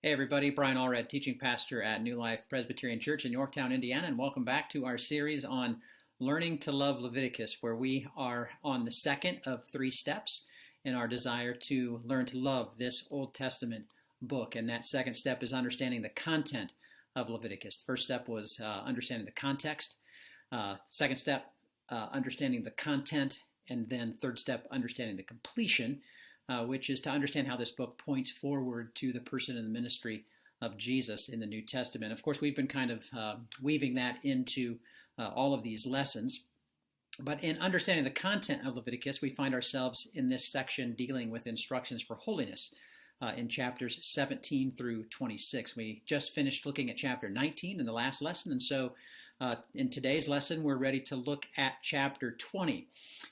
Hey everybody, Brian Allred, teaching pastor at New Life Presbyterian Church in Yorktown, Indiana, and welcome back to our series on Learning to Love Leviticus, where we are on the second of three steps in our desire to learn to love this Old Testament book. And that second step is understanding the content of Leviticus. The first step was understanding the context. Second step, understanding the content. And then third step, understanding the completion, which is to understand how this book points forward to the person and the ministry of Jesus in the New Testament. Of course, we've been kind of weaving that into all of these lessons. But in understanding the content of Leviticus, we find ourselves in this section dealing with instructions for holiness in chapters 17 through 26. We just finished looking at chapter 19 in the last lesson, and so in today's lesson, we're ready to look at chapter 20.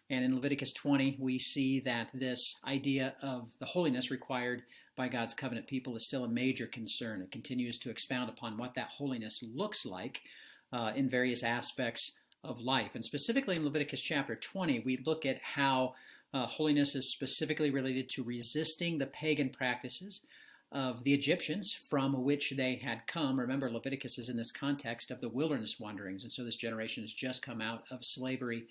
And in Leviticus 20, we see that this idea of the holiness required by God's covenant people is still a major concern. It continues to expound upon what that holiness looks like in various aspects of life. And specifically in Leviticus chapter 20, we look at how holiness is specifically related to resisting the pagan practices of the Egyptians from which they had come. Remember, Leviticus is in this context of the wilderness wanderings, and so this generation has just come out of slavery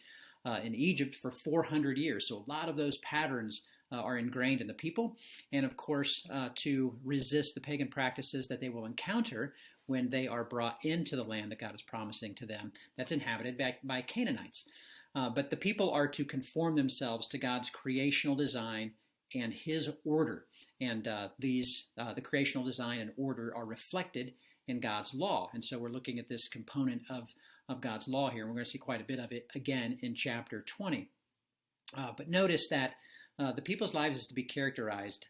in Egypt for 400 years. So a lot of those patterns are ingrained in the people, and of course to resist the pagan practices that they will encounter when they are brought into the land that God is promising to them that's inhabited by Canaanites. But the people are to conform themselves to God's creational design and his order. And the creational design and order are reflected in God's law. And so we're looking at this component of God's law here. We're going to see quite a bit of it again in chapter 20. But notice that the people's lives is to be characterized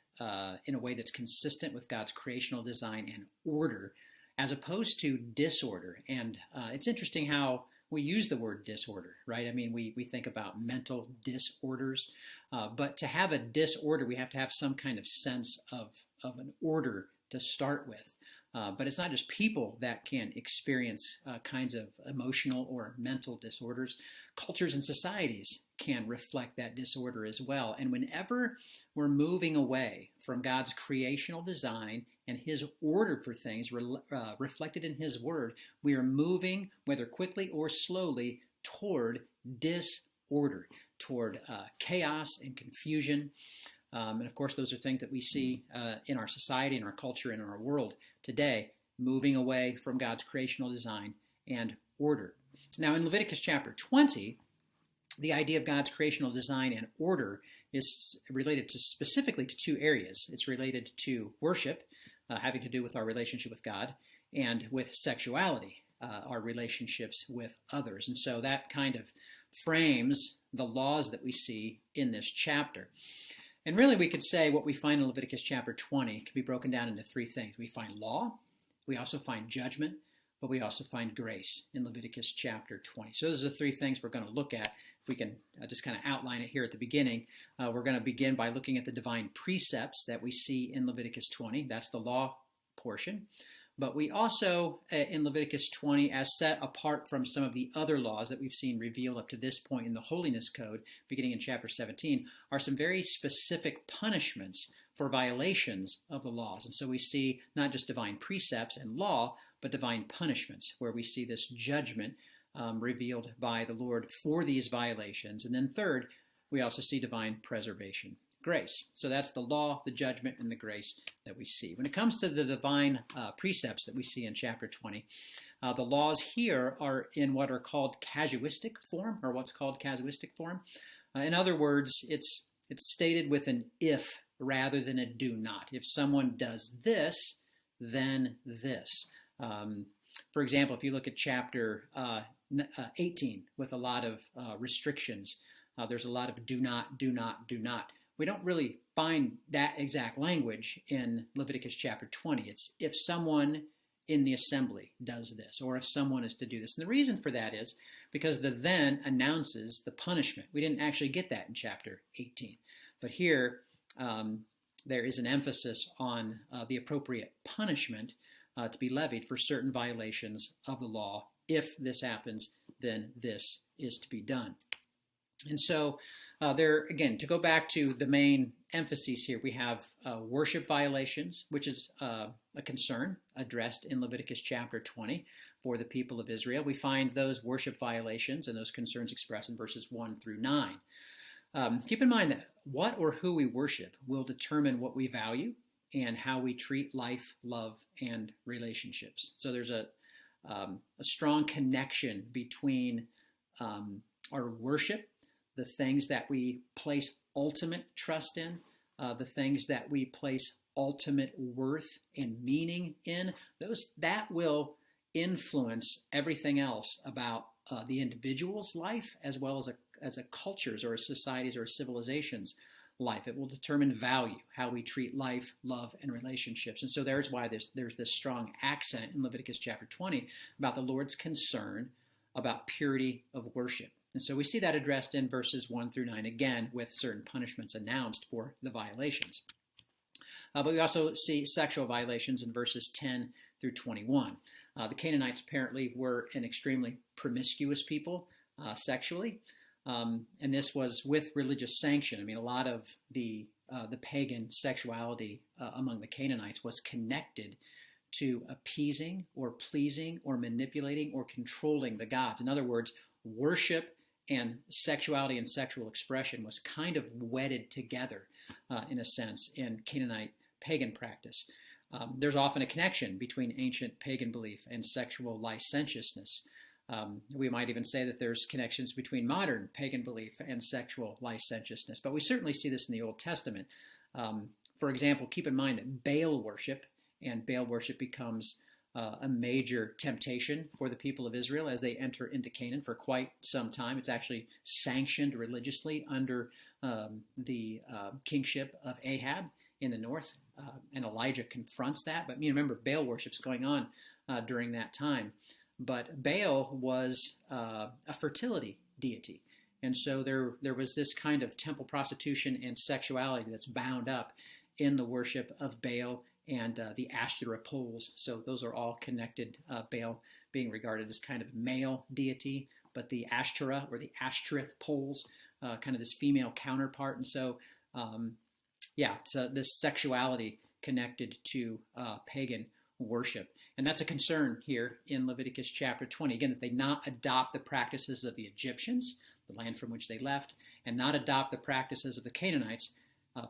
in a way that's consistent with God's creational design and order, as opposed to disorder. And it's interesting how we use the word disorder, right? I mean, we think about mental disorders, but to have a disorder, we have to have some kind of sense of an order to start with. But it's not just people that can experience kinds of emotional or mental disorders. Cultures and societies can reflect that disorder as well. And whenever we're moving away from God's creational design and his order for things reflected in his word, we are moving, whether quickly or slowly, toward disorder, toward chaos and confusion. And of course, those are things that we see in our society, in our culture, and in our world today, moving away from God's creational design and order. Now, in Leviticus chapter 20, the idea of God's creational design and order is related to specifically to two areas. It's related to worship, having to do with our relationship with God, and with sexuality, our relationships with others. And so that kind of frames the laws that we see in this chapter. And really, we could say what we find in Leviticus chapter 20 can be broken down into three things. We find law, we also find judgment, but we also find grace in Leviticus chapter 20. So those are the three things we're going to look at. If we can just kind of outline it here at the beginning, we're going to begin by looking at the divine precepts that we see in Leviticus 20. That's the law portion. But we also, in Leviticus 20, as set apart from some of the other laws that we've seen revealed up to this point in the Holiness Code, beginning in chapter 17, are some very specific punishments for violations of the laws. And so we see not just divine precepts and law, but divine punishments, where we see this judgment revealed by the Lord for these violations. And then third, we also see divine preservation. Grace. So that's the law, the judgment, and the grace that we see. When it comes to the divine precepts that we see in chapter 20, the laws here are in what are called casuistic form, or what's called casuistic form. In other words, it's stated with an if rather than a do not. If someone does this, then this. For example, if you look at chapter 18 with a lot of restrictions, there's a lot of do not, do not, do not. We don't really find that exact language in Leviticus chapter 20. It's if someone in the assembly does this, or if someone is to do this. And the reason for that is because the then announces the punishment. We didn't actually get that in chapter 18. But here, there is an emphasis on the appropriate punishment to be levied for certain violations of the law. If this happens, then this is to be done. And so Again, to go back to the main emphases here, we have worship violations, which is a concern addressed in Leviticus chapter 20 for the people of Israel. We find those worship violations and those concerns expressed in verses 1 through 9. Keep in mind that what or who we worship will determine what we value and how we treat life, love, and relationships. So there's a strong connection between our worship, the things that we place ultimate trust in, the things that we place ultimate worth and meaning in, that will influence everything else about the individual's life as well as a culture's or a society's or a civilization's life. It will determine value, how we treat life, love, and relationships. And so there's why there's this strong accent in Leviticus chapter 20 about the Lord's concern about purity of worship. And so we see that addressed in verses 1 through 9, again, with certain punishments announced for the violations. But we also see sexual violations in verses 10 through 21. The Canaanites apparently were an extremely promiscuous people sexually, and this was with religious sanction. I mean, a lot of the pagan sexuality among the Canaanites was connected to appeasing or pleasing or manipulating or controlling the gods. In other words, worship and sexuality and sexual expression was kind of wedded together, in a sense, in Canaanite pagan practice. There's often a connection between ancient pagan belief and sexual licentiousness. We might even say that there's connections between modern pagan belief and sexual licentiousness, but we certainly see this in the Old Testament. For example, keep in mind that Baal worship becomes a major temptation for the people of Israel as they enter into Canaan for quite some time. It's actually sanctioned religiously under the kingship of Ahab in the north, and Elijah confronts that. But remember, Baal worship's going on during that time. But Baal was a fertility deity. And so there was this kind of temple prostitution and sexuality that's bound up in the worship of Baal and the Ashtoreth poles. So those are all connected, Baal being regarded as kind of male deity, but the Ashtoreth or the Ashtoreth poles, kind of this female counterpart. And so, so this sexuality connected to pagan worship. And that's a concern here in Leviticus chapter 20. Again, that they not adopt the practices of the Egyptians, the land from which they left, and not adopt the practices of the Canaanites,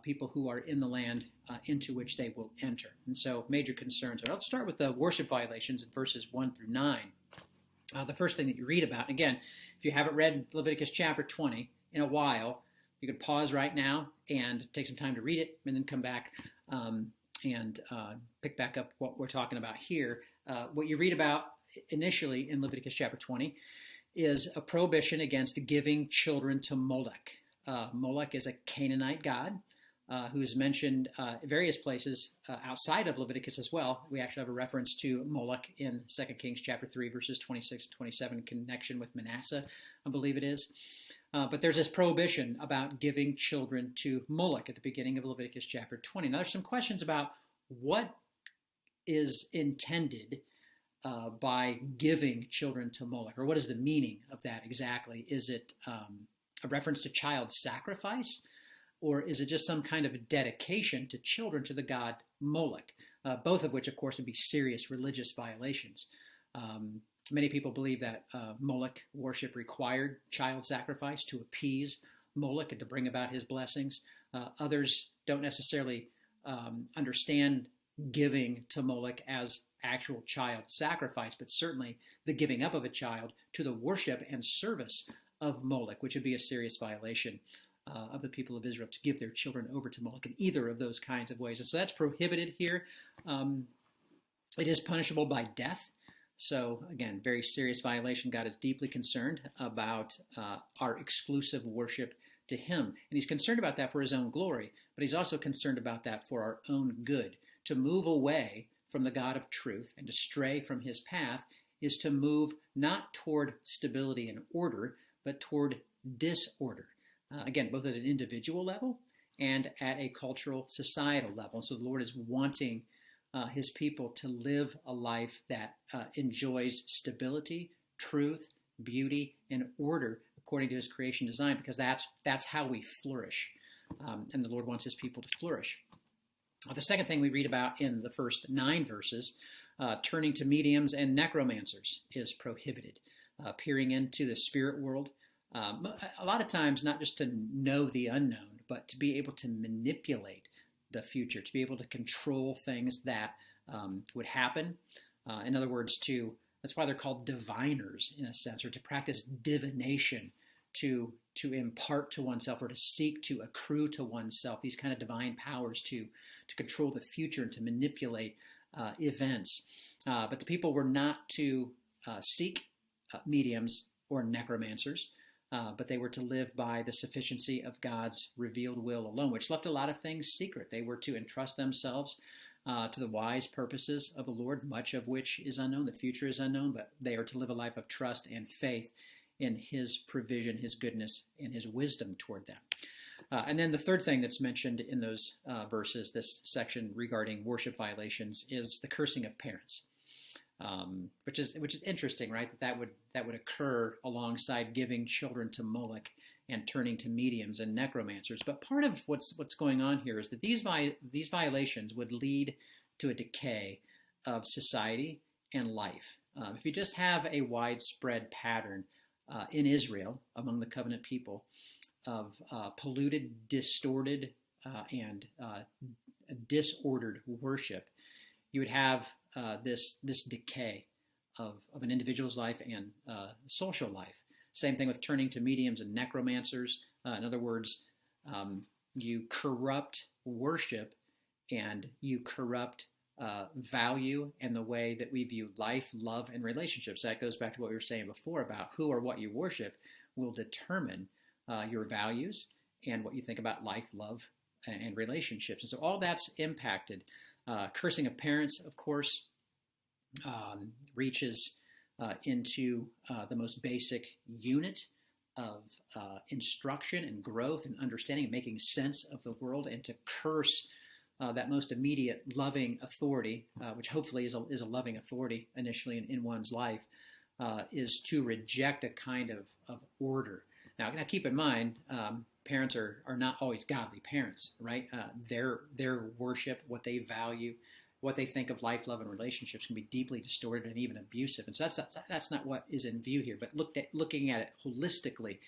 people who are in the land into which they will enter. And so major concerns are. Let's start with the worship violations in verses 1 through 9. The first thing that you read about, again, if you haven't read Leviticus chapter 20 in a while, you could pause right now and take some time to read it and then come back and pick back up what we're talking about here. What you read about initially in Leviticus chapter 20 is a prohibition against giving children to Molech. Molech is a Canaanite god who is mentioned in various places outside of Leviticus as well. We actually have a reference to Molech in 2 Kings chapter 3, verses 26 and 27, in connection with Manasseh, I believe it is. But there's this prohibition about giving children to Molech at the beginning of Leviticus chapter 20. Now, there's some questions about what is intended by giving children to Molech, or what is the meaning of that exactly? Is it a reference to child sacrifice, or is it just some kind of a dedication to children to the god Molech? Both of which, of course, would be serious religious violations. Many people believe that Molech worship required child sacrifice to appease Molech and to bring about his blessings. Others don't necessarily understand giving to Molech as actual child sacrifice, but certainly the giving up of a child to the worship and service of Molech, which would be a serious violation of the people of Israel to give their children over to Molech in either of those kinds of ways. And so that's prohibited here. It is punishable by death. So again, very serious violation. God is deeply concerned about our exclusive worship to him. And he's concerned about that for his own glory, but he's also concerned about that for our own good. To move away from the God of truth and to stray from his path is to move not toward stability and order, but toward disorder. Again, both at an individual level and at a cultural, societal level. So the Lord is wanting his people to live a life that enjoys stability, truth, beauty, and order, according to his creation design, because that's how we flourish. And the Lord wants his people to flourish. The second thing we read about in the first 9 verses, turning to mediums and necromancers is prohibited. Peering into the spirit world, a lot of times not just to know the unknown, but to be able to manipulate the future, to be able to control things that would happen. In other words, that's why they're called diviners in a sense, or to practice divination, to impart to oneself or to seek to accrue to oneself these kind of divine powers to control the future and to manipulate events. But the people were not to seek mediums or necromancers, but they were to live by the sufficiency of God's revealed will alone, which left a lot of things secret. They were to entrust themselves to the wise purposes of the Lord, much of which is unknown. The future is unknown, but they are to live a life of trust and faith in his provision, his goodness, and his wisdom toward them. And then the third thing that's mentioned in those verses, this section regarding worship violations, is the cursing of parents, which is interesting, right? That would occur alongside giving children to Moloch and turning to mediums and necromancers. But part of what's going on here is that these violations would lead to a decay of society and life. If you just have a widespread pattern in Israel among the covenant people of polluted, distorted, and disordered worship, you would have this decay of an individual's life and social life. Same thing with turning to mediums and necromancers. In other words, you corrupt worship and you corrupt value and the way that we view life, love, and relationships. That goes back to what we were saying before about who or what you worship will determine your values and what you think about life, love, and relationships. And so all that's impacted. Cursing of parents, of course, reaches into the most basic unit of instruction and growth and understanding and making sense of the world, and to curse that most immediate loving authority, which hopefully is a loving authority initially in one's life, is to reject a kind of order. Now keep in mind, parents are not always godly parents, right? Their worship, what they value, what they think of life, love, and relationships can be deeply distorted and even abusive. And so that's not what is in view here. But looking at it holistically,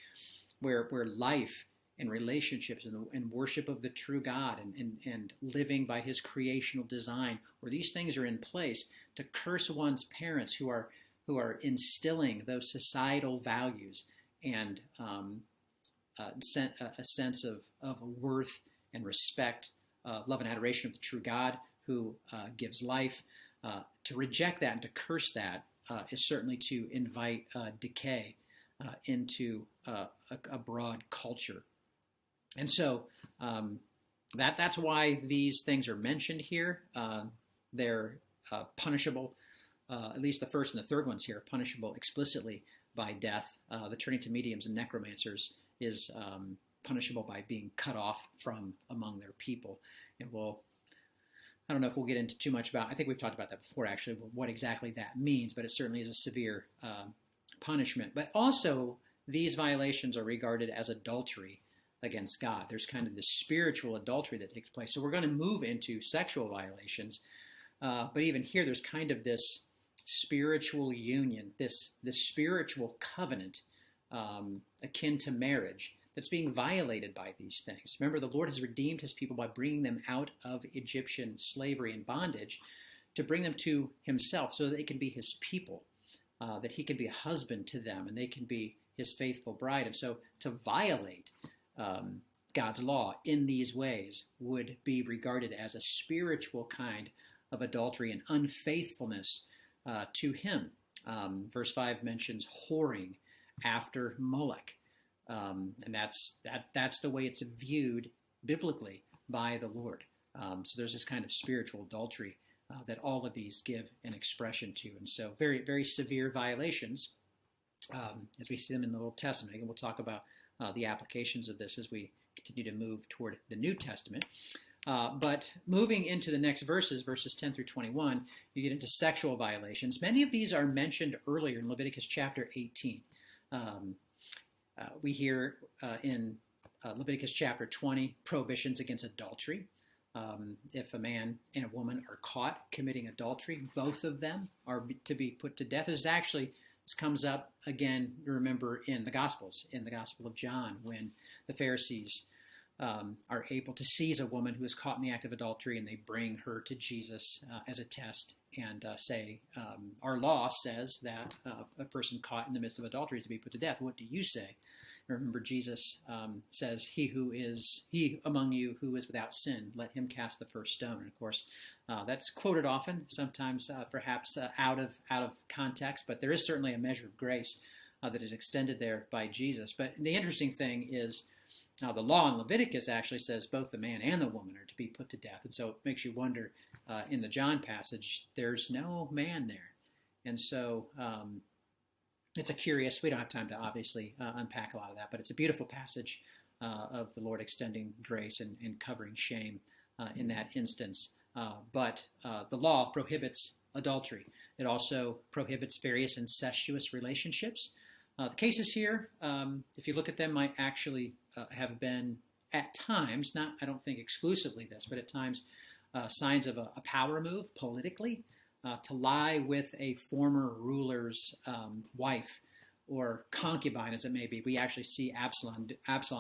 where life and relationships and worship of the true God and living by his creational design, where these things are in place, to curse one's parents who are instilling those societal values and a sense of worth and respect, love and adoration of the true God who gives life. To reject that and to curse that is certainly to invite decay into a broad culture. And so that's why these things are mentioned here. They're punishable, at least the first and the third ones here, punishable explicitly by death. The turning to mediums and necromancers is punishable by being cut off from among their people. And I don't know if we'll get into too much about, I think we've talked about that before actually, what exactly that means, but it certainly is a severe punishment. But also, these violations are regarded as adultery against God. There's kind of this spiritual adultery that takes place. So we're going to move into sexual violations, but even here there's kind of this spiritual union, this spiritual covenant akin to marriage that's being violated by these things. Remember, the Lord has redeemed his people by bringing them out of Egyptian slavery and bondage to bring them to himself so that they can be his people, that he can be a husband to them and they can be his faithful bride. And so to violate God's law in these ways would be regarded as a spiritual kind of adultery and unfaithfulness to him. Verse 5 mentions whoring after Moloch. And that's the way it's viewed biblically by the Lord. So there's this kind of spiritual adultery that all of these give an expression to. And so very, very severe violations as we see them in the Old Testament. And we'll talk about the applications of this as we continue to move toward the New Testament. But moving into the next verses 10 through 21, you get into sexual violations. Many of these are mentioned earlier in Leviticus chapter 18. We hear in Leviticus chapter 20, prohibitions against adultery. If a man and a woman are caught committing adultery, both of them are to be put to death. This comes up again, remember, in the Gospels, in the Gospel of John, when the Pharisees are able to seize a woman who is caught in the act of adultery, and they bring her to Jesus as a test and say, our law says that a person caught in the midst of adultery is to be put to death. What do you say? Remember, Jesus says, he among you who is without sin, let him cast the first stone. And of course, that's quoted often, sometimes perhaps out of context, but there is certainly a measure of grace that is extended there by Jesus. But the interesting thing is, the law in Leviticus actually says both the man and the woman are to be put to death. And so it makes you wonder, in the John passage, there's no man there. And so it's a curious, we don't have time to obviously unpack a lot of that, but it's a beautiful passage of the Lord extending grace and covering shame in that instance. But the law prohibits adultery. It also prohibits various incestuous relationships. The cases here, if you look at them, might actually have been at times, not I don't think exclusively this, but at times signs of a power move politically, to lie with a former ruler's wife or concubine, as it may be. We actually see Absalom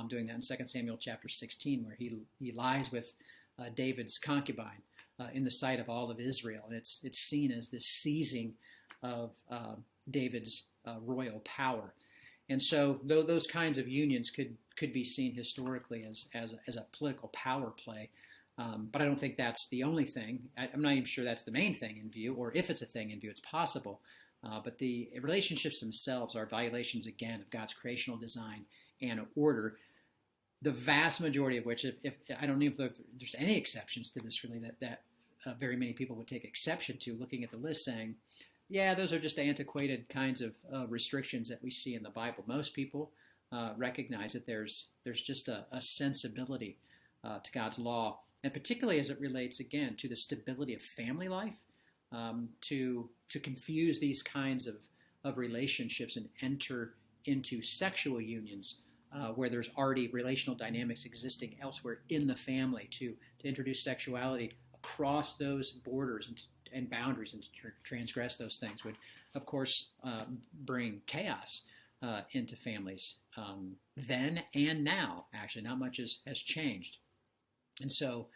doing that in 2 Samuel chapter 16, where he lies with David's concubine in the sight of all of Israel. And it's seen as this seizing of David's royal power. And so those kinds of unions could be seen historically as a political power play. But I don't think that's the only thing. I'm not even sure that's the main thing in view, or if it's a thing in view, it's possible. But the relationships themselves are violations, again, of God's creational design and order, the vast majority of which, if I don't even know if there's any exceptions to this, really, that very many people would take exception to, looking at the list, saying, yeah, those are just antiquated kinds of restrictions that we see in the Bible. Most people recognize that there's just a sensibility to God's law, and particularly as it relates, again, to the stability of family life, to confuse these kinds of relationships and enter into sexual unions where there's already relational dynamics existing elsewhere in the family, to introduce sexuality across those borders and boundaries, and to transgress those things would, of course, bring chaos into families then and now. Actually, not much has changed. And so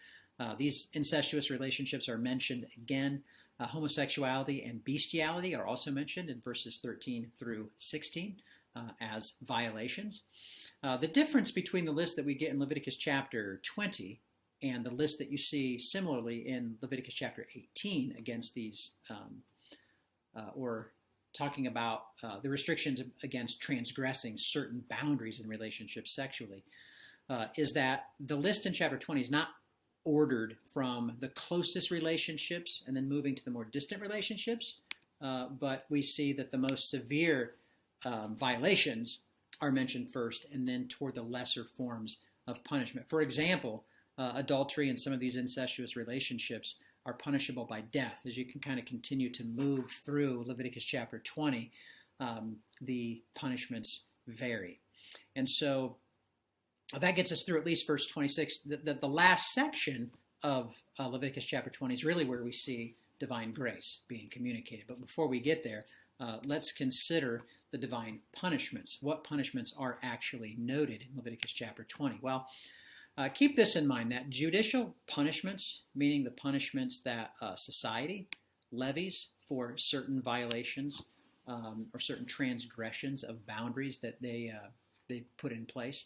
these incestuous relationships are mentioned again. Homosexuality and bestiality are also mentioned in verses 13 through 16 as violations. The difference between the list that we get in Leviticus chapter 20 and the list that you see similarly in Leviticus chapter 18 against these, or talking about the restrictions against transgressing certain boundaries in relationships sexually, is that the list in chapter 20 is not ordered from the closest relationships and then moving to the more distant relationships, but we see that the most severe violations are mentioned first, and then toward the lesser forms of punishment. For example, adultery and some of these incestuous relationships are punishable by death. As you can kind of continue to move through Leviticus chapter 20, the punishments vary. And so that gets us through at least verse 26. The last section of Leviticus chapter 20 is really where we see divine grace being communicated. But before we get there, let's consider the divine punishments. What punishments are actually noted in Leviticus chapter 20? Well, keep this in mind, that judicial punishments, meaning the punishments that society levies for certain violations or certain transgressions of boundaries that they put in place.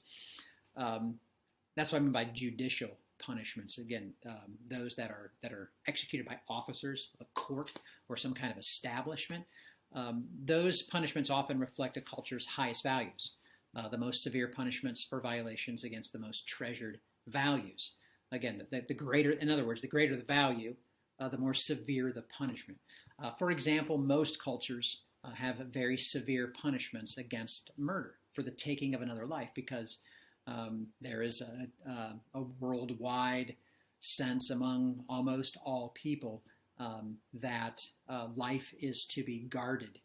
That's what I mean by judicial punishments. Again, those that are executed by officers, a court, or some kind of establishment. Those punishments often reflect a culture's highest values. The most severe punishments for violations against the most treasured values. Again, the greater, in other words, the greater the value, the more severe the punishment. For example, most cultures have very severe punishments against murder, for the taking of another life, because there is a worldwide sense among almost all people that life is to be guarded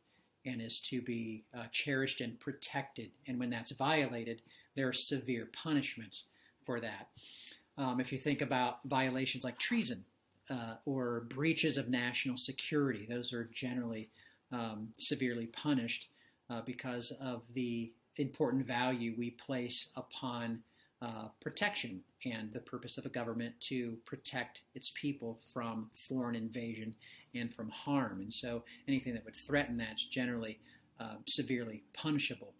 and is to be cherished and protected. And when that's violated, there are severe punishments for that. If you think about violations like treason or breaches of national security, those are generally severely punished because of the important value we place upon protection and the purpose of a government to protect its people from foreign invasion and from harm. And so anything that would threaten that is generally severely punishable.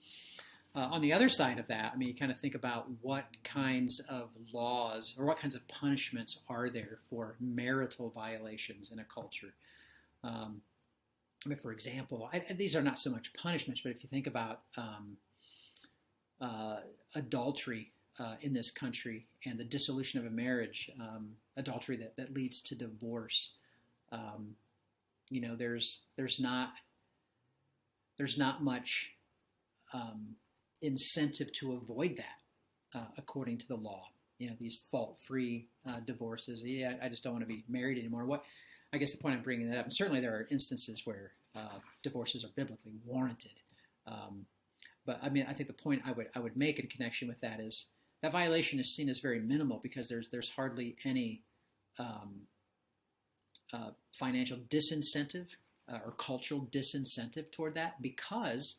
On the other side of that, I mean, you kind of think about what kinds of laws or what kinds of punishments are there for marital violations in a culture. I mean, for example, these are not so much punishments, but if you think about adultery in this country and the dissolution of a marriage, adultery that leads to divorce, there's not much incentive to avoid that according to the law. These fault-free divorces. Yeah, I just don't want to be married anymore. I guess the point I'm bringing that up, and certainly there are instances where divorces are biblically warranted. But I mean, I think the point I would make in connection with that is that violation is seen as very minimal because there's hardly any financial disincentive or cultural disincentive toward that, because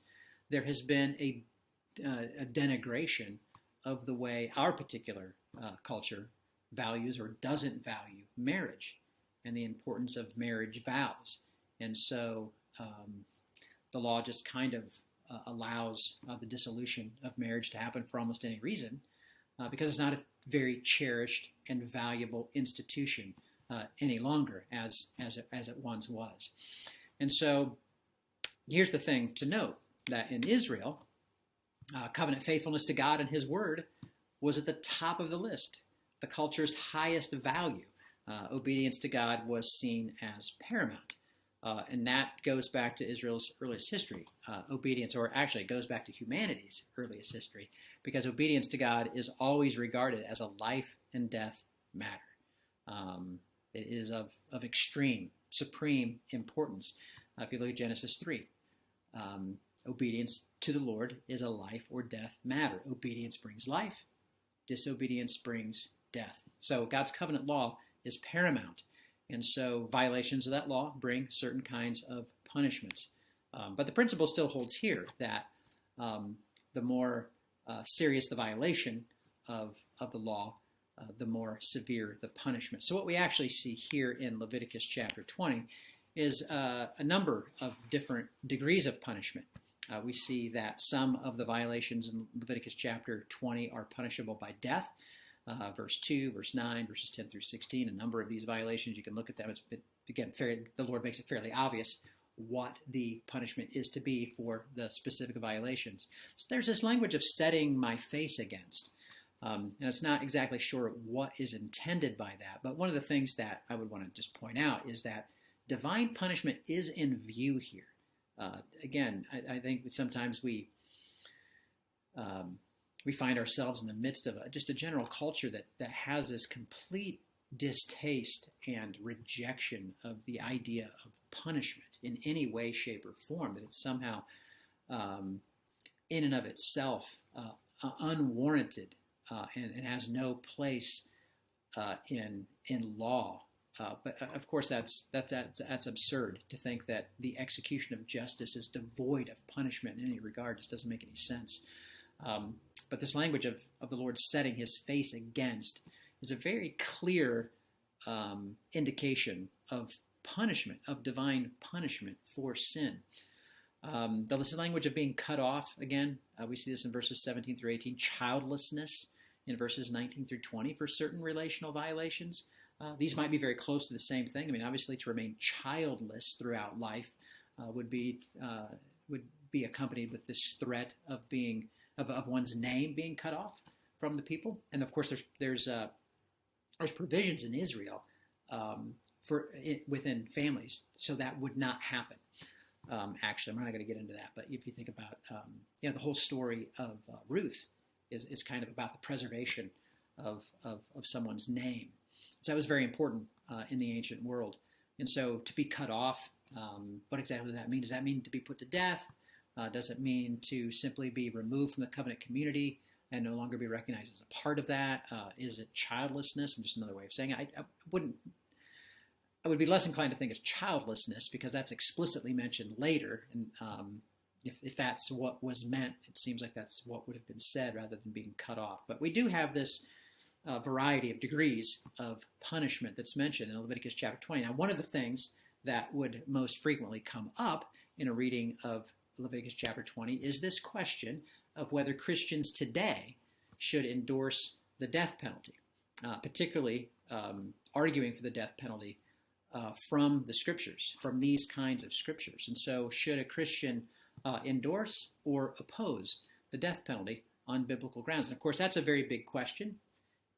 there has been a denigration of the way our particular culture values or doesn't value marriage and the importance of marriage vows. And so the law just kind of allows the dissolution of marriage to happen for almost any reason because it's not a very cherished and valuable institution any longer as it once was. And so here's the thing to note, that in Israel, covenant faithfulness to God and his word was at the top of the list, the culture's highest value. Obedience to God was seen as paramount. And that goes back to Israel's earliest history. Obedience, or actually it goes back to humanity's earliest history, because obedience to God is always regarded as a life and death matter. It is of extreme, supreme importance. If you look at Genesis 3, obedience to the Lord is a life or death matter. Obedience brings life. Disobedience brings death. So God's covenant law is paramount. And so violations of that law bring certain kinds of punishments. But the principle still holds here that the more serious the violation of the law, the more severe the punishment. So what we actually see here in Leviticus chapter 20 is a number of different degrees of punishment. We see that some of the violations in Leviticus chapter 20 are punishable by death. Verse 2, verse 9, verses 10 through 16, a number of these violations, you can look at them. The Lord makes it fairly obvious what the punishment is to be for the specific violations. So there's this language of setting my face against. And it's not exactly sure what is intended by that. But one of the things that I would want to just point out is that divine punishment is in view here. Again, I think that sometimes we find ourselves in the midst of just a general culture that has this complete distaste and rejection of the idea of punishment in any way, shape, or form, that it's somehow in and of itself unwarranted and has no place in law. But of course, that's absurd to think that the execution of justice is devoid of punishment in any regard. It just doesn't make any sense. But this language of the Lord setting his face against is a very clear indication of punishment, of divine punishment for sin. The language of being cut off, again, we see this in verses 17 through 18, childlessness in verses 19 through 20 for certain relational violations. These might be very close to the same thing. I mean, obviously, to remain childless throughout life would be accompanied with this threat of being of one's name being cut off from the people. And of course, there's provisions in Israel within families, so that would not happen. Actually, I'm not going to get into that, but if you think about the whole story of Ruth is kind of about the preservation of someone's name. So that was very important in the ancient world. And so to be cut off What exactly does that mean? Does that mean to be put to death? Does it mean to simply be removed from the covenant community and no longer be recognized as a part of that? Is it childlessness? And just another way of saying it. I would be less inclined to think it's childlessness because that's explicitly mentioned later. And if that's what was meant, it seems like that's what would have been said rather than being cut off. But we do have this variety of degrees of punishment that's mentioned in Leviticus chapter 20. Now, one of the things that would most frequently come up in a reading of Leviticus chapter 20 is this question of whether Christians today should endorse the death penalty, particularly arguing for the death penalty from the scriptures, from these kinds of scriptures. And so should a Christian endorse or oppose the death penalty on biblical grounds? And of course, that's a very big question,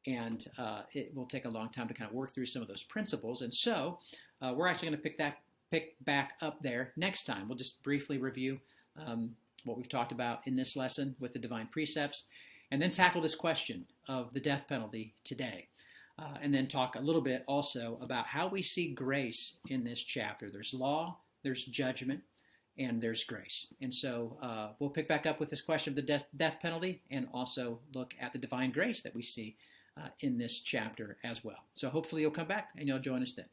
and it will take a long time to kind of work through some of those principles. And so we're actually going to pick back up there next time. We'll just briefly review what we've talked about in this lesson with the divine precepts, and then tackle this question of the death penalty today. And then talk a little bit also about how we see grace in this chapter. There's law, there's judgment, and there's grace. And so we'll pick back up with this question of the death penalty and also look at the divine grace that we see in this chapter as well. So hopefully you'll come back and you'll join us then.